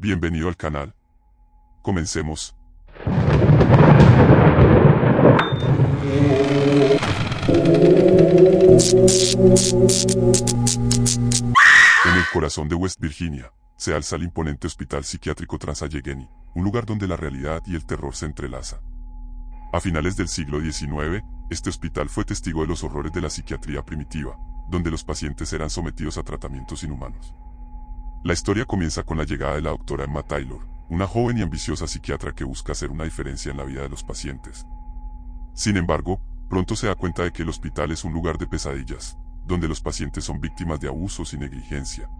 Bienvenido al canal. Comencemos. En el corazón de West Virginia, se alza el imponente Hospital Psiquiátrico Trans-Allegheny, un lugar donde la realidad y el terror se entrelazan. A finales del siglo XIX, este hospital fue testigo de los horrores de la psiquiatría primitiva, donde los pacientes eran sometidos a tratamientos inhumanos. La historia comienza con la llegada de la doctora Emma Taylor, una joven y ambiciosa psiquiatra que busca hacer una diferencia en la vida de los pacientes. Sin embargo, pronto se da cuenta de que el hospital es un lugar de pesadillas, donde los pacientes son víctimas de abusos y negligencia.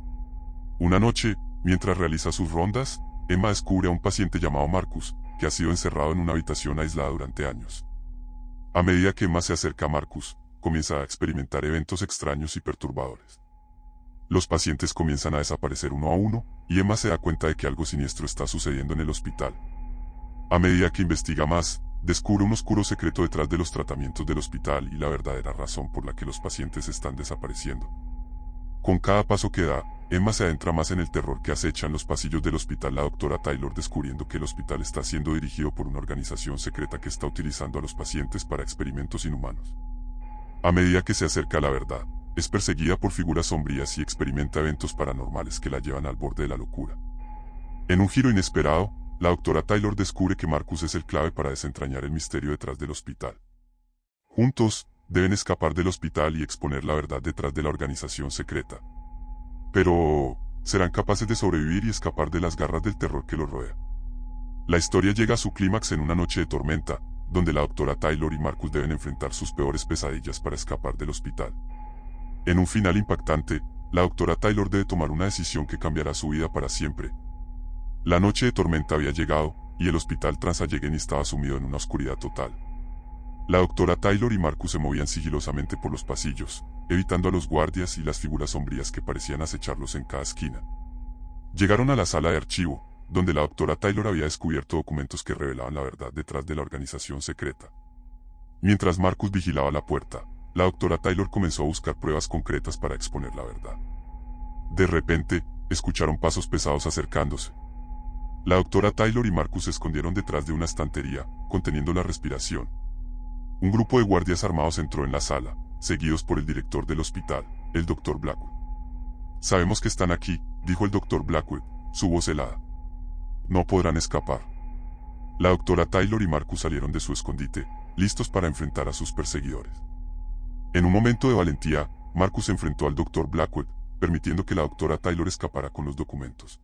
Una noche, mientras realiza sus rondas, Emma descubre a un paciente llamado Marcus, que ha sido encerrado en una habitación aislada durante años. A medida que Emma se acerca a Marcus, comienza a experimentar eventos extraños y perturbadores. Los pacientes comienzan a desaparecer uno a uno, y Emma se da cuenta de que algo siniestro está sucediendo en el hospital. A medida que investiga más, descubre un oscuro secreto detrás de los tratamientos del hospital y la verdadera razón por la que los pacientes están desapareciendo. Con cada paso que da, Emma se adentra más en el terror que acecha en los pasillos del hospital. La doctora Taylor, descubriendo que el hospital está siendo dirigido por una organización secreta que está utilizando a los pacientes para experimentos inhumanos. A medida que se acerca a la verdad, es perseguida por figuras sombrías y experimenta eventos paranormales que la llevan al borde de la locura. En un giro inesperado, la doctora Taylor descubre que Marcus es el clave para desentrañar el misterio detrás del hospital. Juntos, deben escapar del hospital y exponer la verdad detrás de la organización secreta. Pero, ¿serán capaces de sobrevivir y escapar de las garras del terror que los rodea? La historia llega a su clímax en una noche de tormenta, donde la doctora Taylor y Marcus deben enfrentar sus peores pesadillas para escapar del hospital. En un final impactante, la doctora Taylor debe tomar una decisión que cambiará su vida para siempre. La noche de tormenta había llegado, y el hospital Trans-Allegheny estaba sumido en una oscuridad total. La doctora Taylor y Marcus se movían sigilosamente por los pasillos, evitando a los guardias y las figuras sombrías que parecían acecharlos en cada esquina. Llegaron a la sala de archivo, donde la doctora Taylor había descubierto documentos que revelaban la verdad detrás de la organización secreta. Mientras Marcus vigilaba la puerta, la doctora Taylor comenzó a buscar pruebas concretas para exponer la verdad. De repente, escucharon pasos pesados acercándose. La doctora Taylor y Marcus se escondieron detrás de una estantería, conteniendo la respiración. Un grupo de guardias armados entró en la sala, seguidos por el director del hospital, el Dr. Blackwood. «Sabemos que están aquí», dijo el Dr. Blackwood, su voz helada. «No podrán escapar». La doctora Taylor y Marcus salieron de su escondite, listos para enfrentar a sus perseguidores. En un momento de valentía, Marcus enfrentó al Dr. Blackwood, permitiendo que la doctora Taylor escapara con los documentos.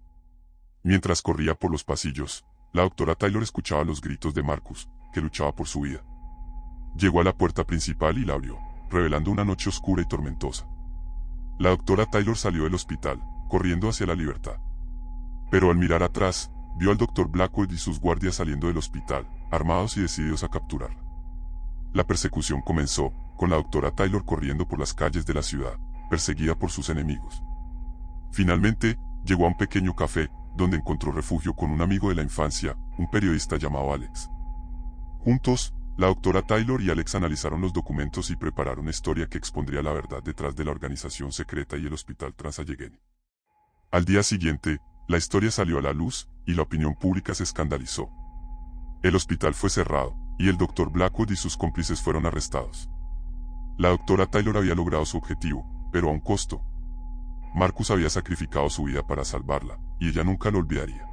Mientras corría por los pasillos, la doctora Taylor escuchaba los gritos de Marcus, que luchaba por su vida. Llegó a la puerta principal y la abrió, revelando una noche oscura y tormentosa. La doctora Taylor salió del hospital, corriendo hacia la libertad. Pero al mirar atrás, vio al Dr. Blackwood y sus guardias saliendo del hospital, armados y decididos a capturarla. La persecución comenzó, con la doctora Taylor corriendo por las calles de la ciudad, perseguida por sus enemigos. Finalmente, llegó a un pequeño café, donde encontró refugio con un amigo de la infancia, un periodista llamado Alex. Juntos, la doctora Taylor y Alex analizaron los documentos y prepararon una historia que expondría la verdad detrás de la organización secreta y el hospital Trans-Allegheny. Al día siguiente, la historia salió a la luz, y la opinión pública se escandalizó. El hospital fue cerrado, y el Dr. Blackwood y sus cómplices fueron arrestados. La doctora Taylor había logrado su objetivo, pero a un costo. Marcus había sacrificado su vida para salvarla, y ella nunca lo olvidaría.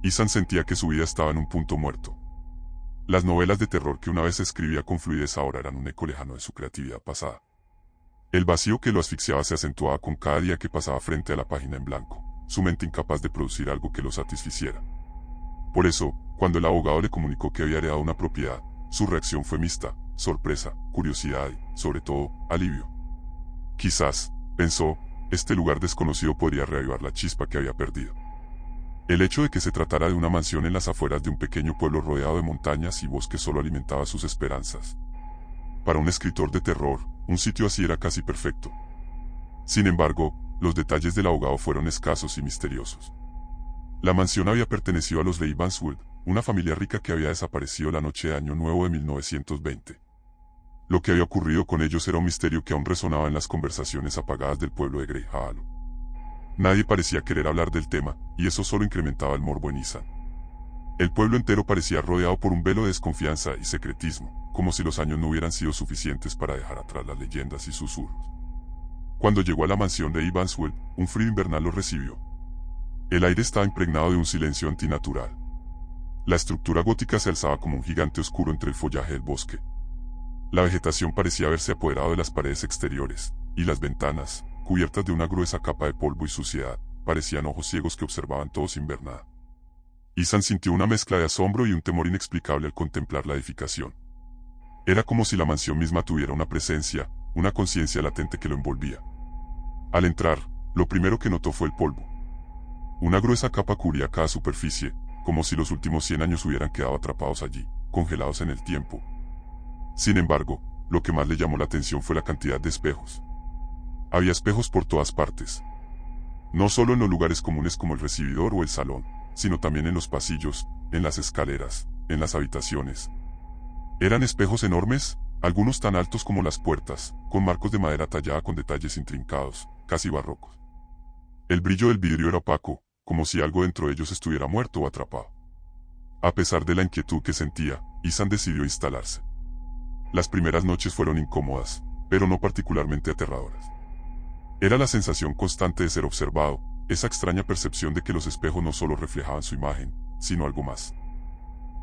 Ethan sentía que su vida estaba en un punto muerto. Las novelas de terror que una vez escribía con fluidez ahora eran un eco lejano de su creatividad pasada. El vacío que lo asfixiaba se acentuaba con cada día que pasaba frente a la página en blanco, su mente incapaz de producir algo que lo satisficiera. Por eso, cuando el abogado le comunicó que había heredado una propiedad, su reacción fue mixta, sorpresa, curiosidad y, sobre todo, alivio. Quizás, pensó, este lugar desconocido podría reavivar la chispa que había perdido. El hecho de que se tratara de una mansión en las afueras de un pequeño pueblo rodeado de montañas y bosques solo alimentaba sus esperanzas. Para un escritor de terror, un sitio así era casi perfecto. Sin embargo, los detalles del ahogado fueron escasos y misteriosos. La mansión había pertenecido a los Ravenswood, una familia rica que había desaparecido la noche de Año Nuevo de 1920. Lo que había ocurrido con ellos era un misterio que aún resonaba en las conversaciones apagadas del pueblo de Grey Hollow. Nadie parecía querer hablar del tema, y eso solo incrementaba el morbo en Ethan. El pueblo entero parecía rodeado por un velo de desconfianza y secretismo, como si los años no hubieran sido suficientes para dejar atrás las leyendas y susurros. Cuando llegó a la mansión de Ravenswood, un frío invernal lo recibió. El aire estaba impregnado de un silencio antinatural. La estructura gótica se alzaba como un gigante oscuro entre el follaje del bosque. La vegetación parecía haberse apoderado de las paredes exteriores, y las ventanas, cubiertas de una gruesa capa de polvo y suciedad, parecían ojos ciegos que observaban todo sin ver nada. Ethan sintió una mezcla de asombro y un temor inexplicable al contemplar la edificación. Era como si la mansión misma tuviera una presencia, una conciencia latente que lo envolvía. Al entrar, lo primero que notó fue el polvo. Una gruesa capa cubría cada superficie, como si los últimos 100 años hubieran quedado atrapados allí, congelados en el tiempo. Sin embargo, lo que más le llamó la atención fue la cantidad de espejos. Había espejos por todas partes. No solo en los lugares comunes como el recibidor o el salón, sino también en los pasillos, en las escaleras, en las habitaciones. Eran espejos enormes, algunos tan altos como las puertas, con marcos de madera tallada con detalles intrincados, casi barrocos. El brillo del vidrio era opaco, como si algo dentro de ellos estuviera muerto o atrapado. A pesar de la inquietud que sentía, Ethan decidió instalarse. Las primeras noches fueron incómodas, pero no particularmente aterradoras. Era la sensación constante de ser observado, esa extraña percepción de que los espejos no solo reflejaban su imagen, sino algo más.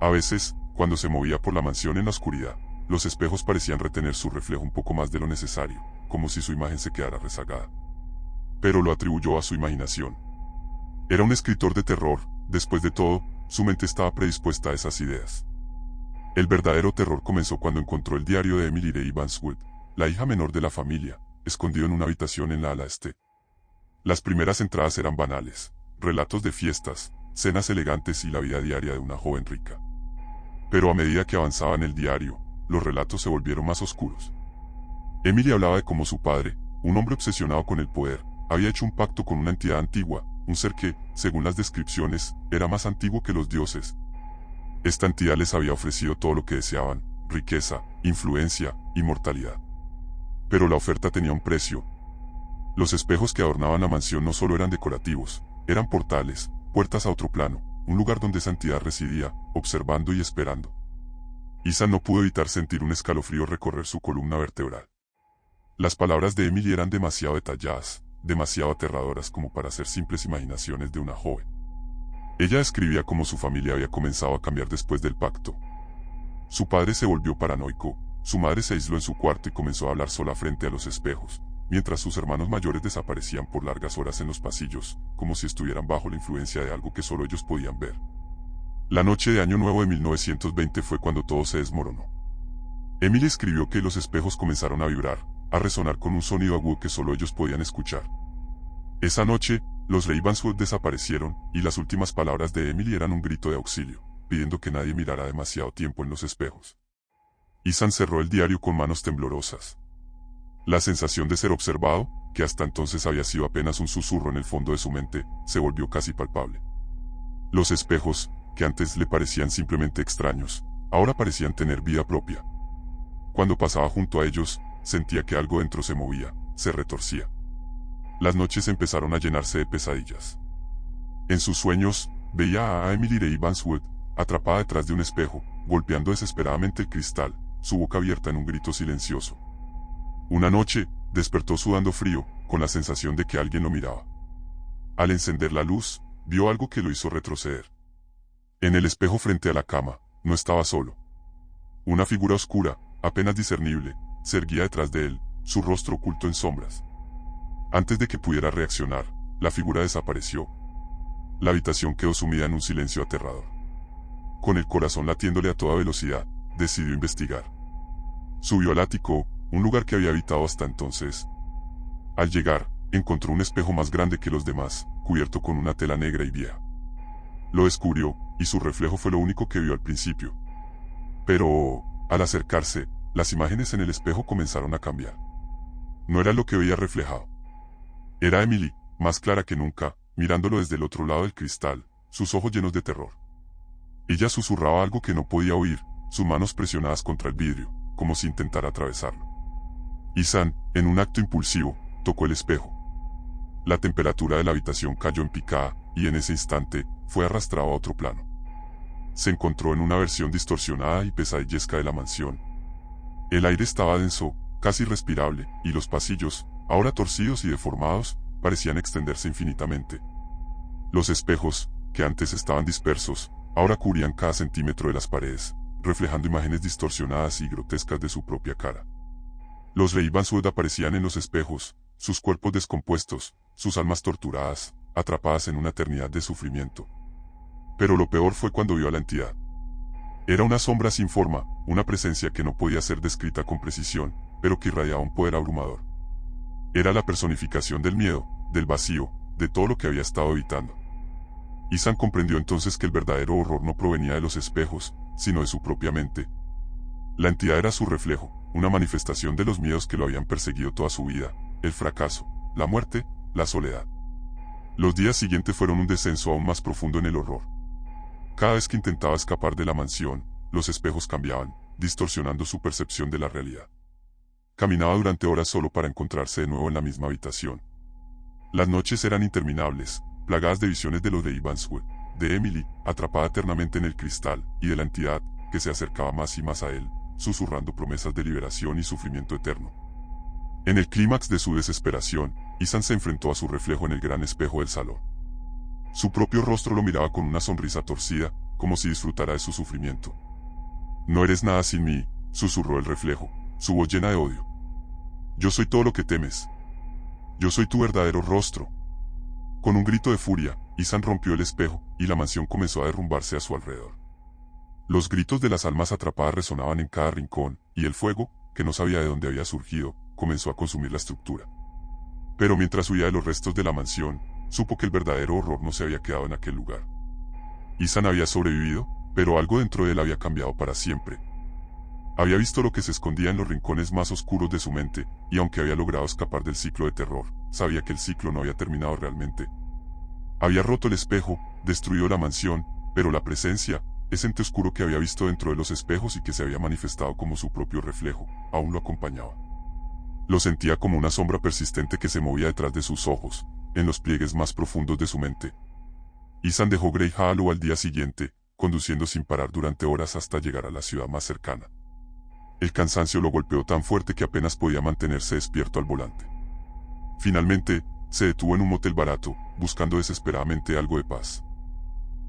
A veces, cuando se movía por la mansión en la oscuridad, los espejos parecían retener su reflejo un poco más de lo necesario, como si su imagen se quedara rezagada. Pero lo atribuyó a su imaginación. Era un escritor de terror, después de todo, su mente estaba predispuesta a esas ideas. El verdadero terror comenzó cuando encontró el diario de Emily Ravenswood, la hija menor de la familia, escondido en una habitación en la ala este. Las primeras entradas eran banales, relatos de fiestas, cenas elegantes y la vida diaria de una joven rica. Pero a medida que avanzaba en el diario, los relatos se volvieron más oscuros. Emily hablaba de cómo su padre, un hombre obsesionado con el poder, había hecho un pacto con una entidad antigua, un ser que, según las descripciones, era más antiguo que los dioses. Esta entidad les había ofrecido todo lo que deseaban, riqueza, influencia, inmortalidad. Pero la oferta tenía un precio. Los espejos que adornaban la mansión no solo eran decorativos, eran portales, puertas a otro plano, un lugar donde esa entidad residía, observando y esperando. Ethan no pudo evitar sentir un escalofrío recorrer su columna vertebral. Las palabras de Emily eran demasiado detalladas, demasiado aterradoras como para ser simples imaginaciones de una joven. Ella describía cómo su familia había comenzado a cambiar después del pacto. Su padre se volvió paranoico, su madre se aisló en su cuarto y comenzó a hablar sola frente a los espejos, mientras sus hermanos mayores desaparecían por largas horas en los pasillos, como si estuvieran bajo la influencia de algo que solo ellos podían ver. La noche de Año Nuevo de 1920 fue cuando todo se desmoronó. Emily escribió que los espejos comenzaron a vibrar, a resonar con un sonido agudo que solo ellos podían escuchar. Esa noche, los Ravenswood desaparecieron, y las últimas palabras de Emily eran un grito de auxilio, pidiendo que nadie mirara demasiado tiempo en los espejos. Ethan cerró el diario con manos temblorosas. La sensación de ser observado, que hasta entonces había sido apenas un susurro en el fondo de su mente, se volvió casi palpable. Los espejos, que antes le parecían simplemente extraños, ahora parecían tener vida propia. Cuando pasaba junto a ellos, sentía que algo dentro se movía, se retorcía. Las noches empezaron a llenarse de pesadillas. En sus sueños, veía a Emily Ravenswood, atrapada detrás de un espejo, golpeando desesperadamente el cristal, su boca abierta en un grito silencioso. Una noche, despertó sudando frío, con la sensación de que alguien lo miraba. Al encender la luz, vio algo que lo hizo retroceder. En el espejo frente a la cama, no estaba solo. Una figura oscura, apenas discernible, se erguía detrás de él, su rostro oculto en sombras. Antes de que pudiera reaccionar, la figura desapareció. La habitación quedó sumida en un silencio aterrador. Con el corazón latiéndole a toda velocidad, decidió investigar. Subió al ático, un lugar que había habitado hasta entonces. Al llegar, encontró un espejo más grande que los demás, cubierto con una tela negra y vieja. Lo descubrió, y su reflejo fue lo único que vio al principio. Pero, al acercarse, las imágenes en el espejo comenzaron a cambiar. No era lo que veía reflejado. Era Emily, más clara que nunca, mirándolo desde el otro lado del cristal, sus ojos llenos de terror. Ella susurraba algo que no podía oír, sus manos presionadas contra el vidrio, como si intentara atravesarlo. Ethan, en un acto impulsivo, tocó el espejo. La temperatura de la habitación cayó en picada, y en ese instante, fue arrastrado a otro plano. Se encontró en una versión distorsionada y pesadillesca de la mansión. El aire estaba denso, casi irrespirable, y los pasillos, ahora torcidos y deformados, parecían extenderse infinitamente. Los espejos, que antes estaban dispersos, ahora cubrían cada centímetro de las paredes, reflejando imágenes distorsionadas y grotescas de su propia cara. Los Ravenswood aparecían en los espejos, sus cuerpos descompuestos, sus almas torturadas, atrapadas en una eternidad de sufrimiento. Pero lo peor fue cuando vio a la entidad. Era una sombra sin forma, una presencia que no podía ser descrita con precisión, pero que irradiaba un poder abrumador. Era la personificación del miedo, del vacío, de todo lo que había estado evitando. Ethan comprendió entonces que el verdadero horror no provenía de los espejos, sino de su propia mente. La entidad era su reflejo, una manifestación de los miedos que lo habían perseguido toda su vida, el fracaso, la muerte, la soledad. Los días siguientes fueron un descenso aún más profundo en el horror. Cada vez que intentaba escapar de la mansión, los espejos cambiaban, distorsionando su percepción de la realidad. Caminaba durante horas solo para encontrarse de nuevo en la misma habitación. Las noches eran interminables, plagadas de visiones de los Ravenswood, de Emily, atrapada eternamente en el cristal, y de la entidad, que se acercaba más y más a él, susurrando promesas de liberación y sufrimiento eterno. En el clímax de su desesperación, Ethan se enfrentó a su reflejo en el gran espejo del salón. Su propio rostro lo miraba con una sonrisa torcida, como si disfrutara de su sufrimiento. «No eres nada sin mí», susurró el reflejo, su voz llena de odio. «Yo soy todo lo que temes. Yo soy tu verdadero rostro». Con un grito de furia, Ethan rompió el espejo, y la mansión comenzó a derrumbarse a su alrededor. Los gritos de las almas atrapadas resonaban en cada rincón, y el fuego, que no sabía de dónde había surgido, comenzó a consumir la estructura. Pero mientras huía de los restos de la mansión, supo que el verdadero horror no se había quedado en aquel lugar. Ethan había sobrevivido, pero algo dentro de él había cambiado para siempre. Había visto lo que se escondía en los rincones más oscuros de su mente, y aunque había logrado escapar del ciclo de terror, sabía que el ciclo no había terminado realmente. Había roto el espejo, destruido la mansión, pero la presencia, ese ente oscuro que había visto dentro de los espejos y que se había manifestado como su propio reflejo, aún lo acompañaba. Lo sentía como una sombra persistente que se movía detrás de sus ojos, en los pliegues más profundos de su mente. Ethan dejó Grey Hollow al día siguiente, conduciendo sin parar durante horas hasta llegar a la ciudad más cercana. El cansancio lo golpeó tan fuerte que apenas podía mantenerse despierto al volante. Finalmente, se detuvo en un motel barato, buscando desesperadamente algo de paz.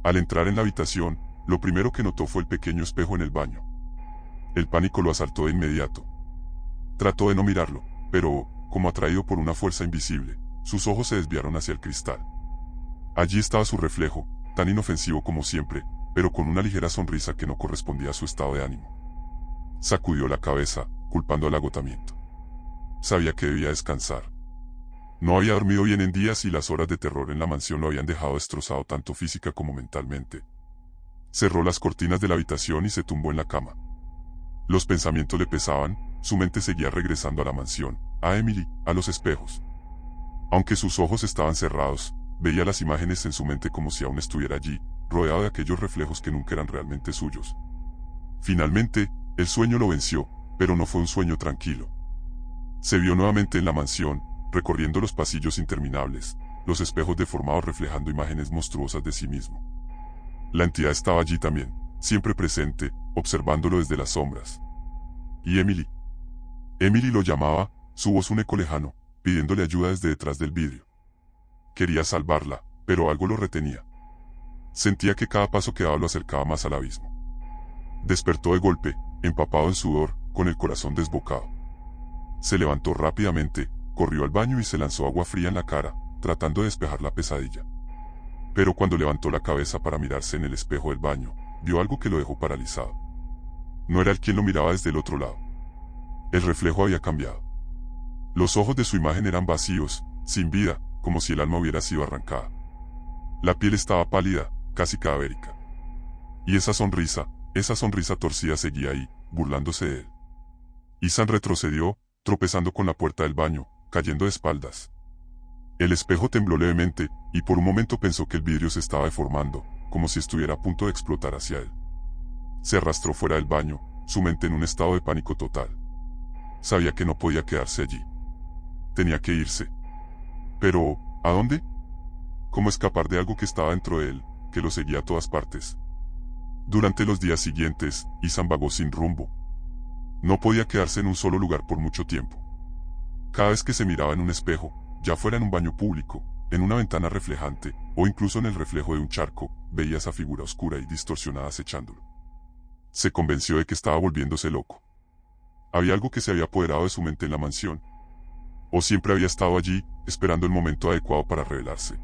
Al entrar en la habitación, lo primero que notó fue el pequeño espejo en el baño. El pánico lo asaltó de inmediato. Trató de no mirarlo, pero, como atraído por una fuerza invisible, sus ojos se desviaron hacia el cristal. Allí estaba su reflejo, tan inofensivo como siempre, pero con una ligera sonrisa que no correspondía a su estado de ánimo. Sacudió la cabeza, culpando el agotamiento. Sabía que debía descansar. No había dormido bien en días y las horas de terror en la mansión lo habían dejado destrozado tanto física como mentalmente. Cerró las cortinas de la habitación y se tumbó en la cama. Los pensamientos le pesaban, su mente seguía regresando a la mansión, a Emily, a los espejos. Aunque sus ojos estaban cerrados, veía las imágenes en su mente como si aún estuviera allí, rodeado de aquellos reflejos que nunca eran realmente suyos. Finalmente, el sueño lo venció, pero no fue un sueño tranquilo. Se vio nuevamente en la mansión, recorriendo los pasillos interminables, los espejos deformados reflejando imágenes monstruosas de sí mismo. La entidad estaba allí también, siempre presente, observándolo desde las sombras. ¿Y Emily? Emily lo llamaba, su voz un eco lejano, pidiéndole ayuda desde detrás del vidrio. Quería salvarla, pero algo lo retenía. Sentía que cada paso que daba lo acercaba más al abismo. Despertó de golpe, empapado en sudor, con el corazón desbocado. Se levantó rápidamente, corrió al baño y se lanzó agua fría en la cara, tratando de despejar la pesadilla. Pero cuando levantó la cabeza para mirarse en el espejo del baño, vio algo que lo dejó paralizado. No era él quien lo miraba desde el otro lado. El reflejo había cambiado. Los ojos de su imagen eran vacíos, sin vida, como si el alma hubiera sido arrancada. La piel estaba pálida, casi cadavérica. Y esa sonrisa torcida seguía ahí, burlándose de él. Ethan retrocedió, tropezando con la puerta del baño, cayendo de espaldas. El espejo tembló levemente, y por un momento pensó que el vidrio se estaba deformando, como si estuviera a punto de explotar hacia él. Se arrastró fuera del baño, su mente en un estado de pánico total. Sabía que no podía quedarse allí. Tenía que irse. Pero, ¿a dónde? ¿Cómo escapar de algo que estaba dentro de él, que lo seguía a todas partes? Durante los días siguientes, Ethan vagó sin rumbo. No podía quedarse en un solo lugar por mucho tiempo. Cada vez que se miraba en un espejo, ya fuera en un baño público, en una ventana reflejante, o incluso en el reflejo de un charco, veía esa figura oscura y distorsionada acechándolo. Se convenció de que estaba volviéndose loco. Había algo que se había apoderado de su mente en la mansión. O siempre había estado allí, esperando el momento adecuado para revelarse.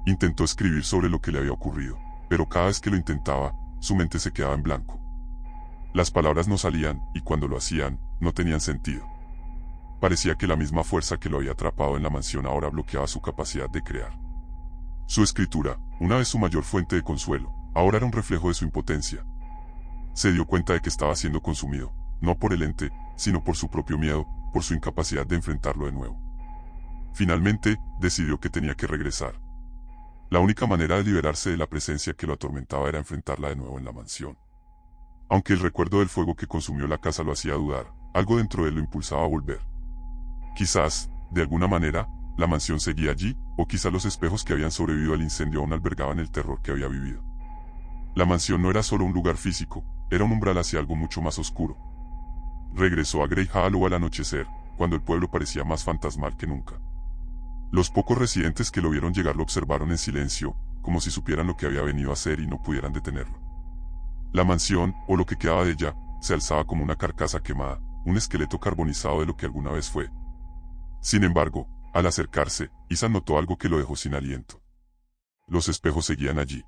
Intentó escribir sobre lo que le había ocurrido, pero cada vez que lo intentaba, su mente se quedaba en blanco. Las palabras no salían, y cuando lo hacían, no tenían sentido. Parecía que la misma fuerza que lo había atrapado en la mansión ahora bloqueaba su capacidad de crear. Su escritura, una vez su mayor fuente de consuelo, ahora era un reflejo de su impotencia. Se dio cuenta de que estaba siendo consumido, no por el ente, sino por su propio miedo, por su incapacidad de enfrentarlo de nuevo. Finalmente, decidió que tenía que regresar. La única manera de liberarse de la presencia que lo atormentaba era enfrentarla de nuevo en la mansión. Aunque el recuerdo del fuego que consumió la casa lo hacía dudar, algo dentro de él lo impulsaba a volver. Quizás, de alguna manera, la mansión seguía allí, o quizás los espejos que habían sobrevivido al incendio aún albergaban el terror que había vivido. La mansión no era solo un lugar físico, era un umbral hacia algo mucho más oscuro. Regresó a Grey Hollow al anochecer, cuando el pueblo parecía más fantasmal que nunca. Los pocos residentes que lo vieron llegar lo observaron en silencio, como si supieran lo que había venido a hacer y no pudieran detenerlo. La mansión, o lo que quedaba de ella, se alzaba como una carcasa quemada, un esqueleto carbonizado de lo que alguna vez fue. Sin embargo, al acercarse, Ethan notó algo que lo dejó sin aliento. Los espejos seguían allí.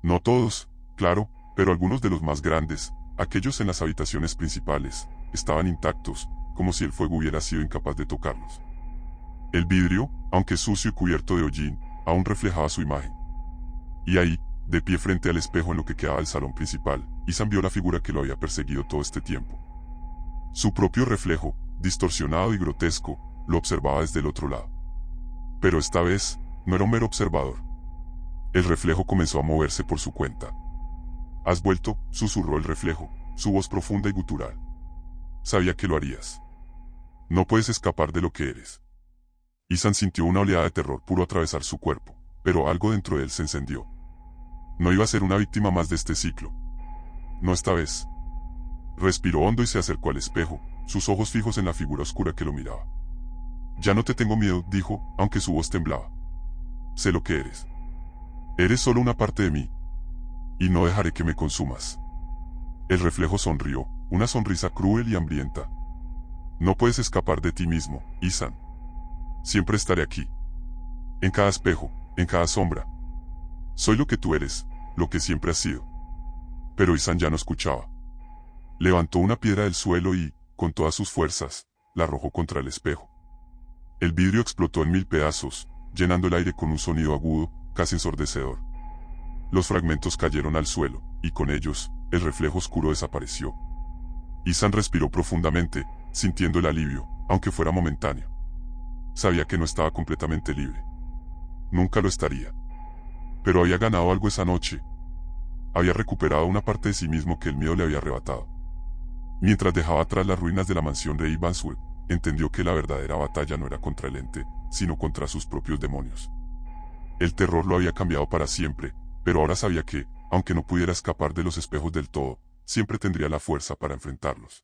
No todos, claro, pero algunos de los más grandes, aquellos en las habitaciones principales, estaban intactos, como si el fuego hubiera sido incapaz de tocarlos. El vidrio, aunque sucio y cubierto de hollín, aún reflejaba su imagen. Y ahí, de pie frente al espejo en lo que quedaba del salón principal, Ethan vio la figura que lo había perseguido todo este tiempo. Su propio reflejo, distorsionado y grotesco, lo observaba desde el otro lado. Pero esta vez, no era un mero observador. El reflejo comenzó a moverse por su cuenta. «Has vuelto», susurró el reflejo, su voz profunda y gutural. «Sabía que lo harías. No puedes escapar de lo que eres». Ethan sintió una oleada de terror puro atravesar su cuerpo, pero algo dentro de él se encendió. No iba a ser una víctima más de este ciclo. No esta vez. Respiró hondo y se acercó al espejo, sus ojos fijos en la figura oscura que lo miraba. «Ya no te tengo miedo», dijo, aunque su voz temblaba. «Sé lo que eres. Eres solo una parte de mí. Y no dejaré que me consumas». El reflejo sonrió, una sonrisa cruel y hambrienta. «No puedes escapar de ti mismo, Ethan. Siempre estaré aquí. En cada espejo, en cada sombra. Soy lo que tú eres, lo que siempre has sido». Pero Ethan ya no escuchaba. Levantó una piedra del suelo y, con todas sus fuerzas, la arrojó contra el espejo. El vidrio explotó en 1000 pedazos, llenando el aire con un sonido agudo, casi ensordecedor. Los fragmentos cayeron al suelo, y con ellos, el reflejo oscuro desapareció. Ethan respiró profundamente, sintiendo el alivio, aunque fuera momentáneo. Sabía que no estaba completamente libre. Nunca lo estaría. Pero había ganado algo esa noche. Había recuperado una parte de sí mismo que el miedo le había arrebatado. Mientras dejaba atrás las ruinas de la mansión de Evanswood, entendió que la verdadera batalla no era contra el ente, sino contra sus propios demonios. El terror lo había cambiado para siempre, pero ahora sabía que, aunque no pudiera escapar de los espejos del todo, siempre tendría la fuerza para enfrentarlos.